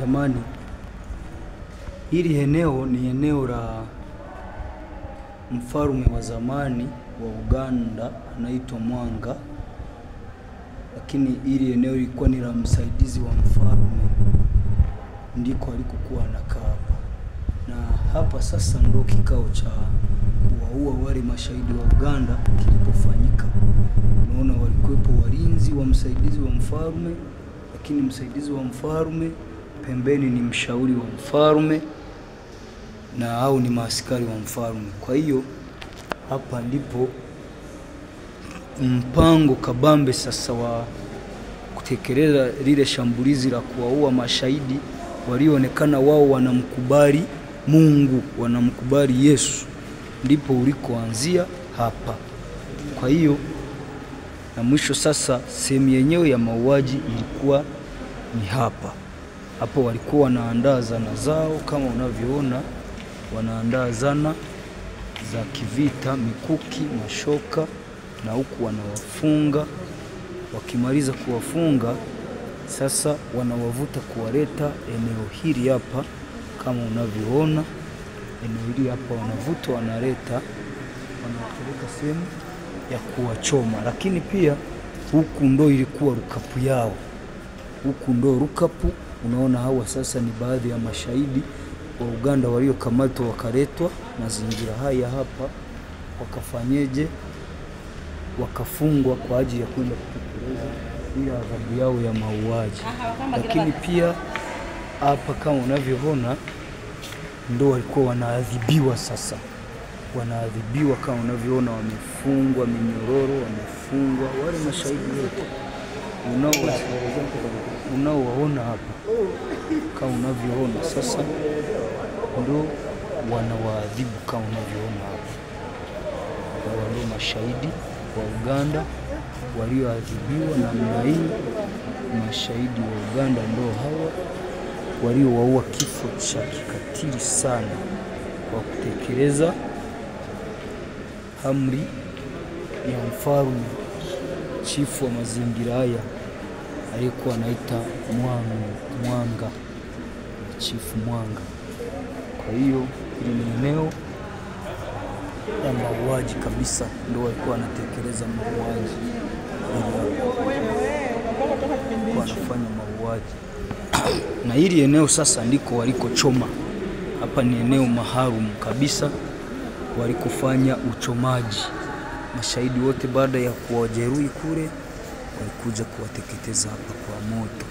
Jamani, hili eneo ni eneo la mfalme wa zamani wa Uganda anaitwa Mwanga, lakini hili eneo lilikuwa ni la msaidizi wa mfalme, ndiko alikokuwa anakaa hapa. Na hapa sasa ndo kikao cha kuwaua wale mashahidi wa Uganda kilipofanyika. Unaona walikuwepo walinzi wa msaidizi wa mfalme, lakini msaidizi wa mfalme pembeni ni mshauri wa mfalme na hao ni maaskari wa mfalme. Kwa hiyo hapa ndipo mpango kabambe sasa wa kutekeleza lile shambulizi la kuwaua mashahidi walioonekana wao wanamkubali Mungu, wanamkubali Yesu, ndipo ulikoanzia hapa. Kwa hiyo na mwisho sasa sehemu yenyewe ya mauaji ilikuwa ni hapa. Hapo walikuwa wanaandaa zana zao kama unavyoona, wanaandaa zana za kivita, mikuki, mashoka, na huku wanawafunga. Wakimaliza kuwafunga sasa wanawavuta kuwaleta eneo hili hapa kama unavyoona. Eneo hili hapa wanavuta wanaleta, wanapeleka sehemu ya kuwachoma. Lakini pia huku ndo ilikuwa rukapu yao, huku ndo rukapu. Unaona hawa sasa ni baadhi ya mashahidi wa Uganda waliokamatwa wakaletwa mazingira haya hapa, wakafanyeje, wakafungwa kwa ajili ya kwenda kutekeleza ile adhabu yao ya mauaji. Lakini pia hapa kama unavyoona ndo walikuwa wanaadhibiwa sasa, wanaadhibiwa kama unavyoona, wamefungwa minyororo, wamefungwa wale mashahidi wote unaowaona hapa kama unavyoona. Sasa ndo wanawaadhibu kama unavyoona hapa, wale mashahidi wa Uganda walioadhibiwa namna hii. Mashahidi wa Uganda ndo hawa waliowaua kifo cha kikatili sana kwa kutekeleza amri ya mfalme, chifu wa mazingira haya alikuwa anaita Mwanga, chifu Mwanga. Kwa hiyo hili ni eneo ya mauaji kabisa, ndio walikuwa wanatekeleza mauaji, wanafanya mauaji. Na hili eneo sasa ndiko walikochoma. Hapa ni eneo maalum kabisa walikofanya uchomaji. Mashahidi wote baada ya kuwajeruhi kule walikuja kuwateketeza hapa kwa moto.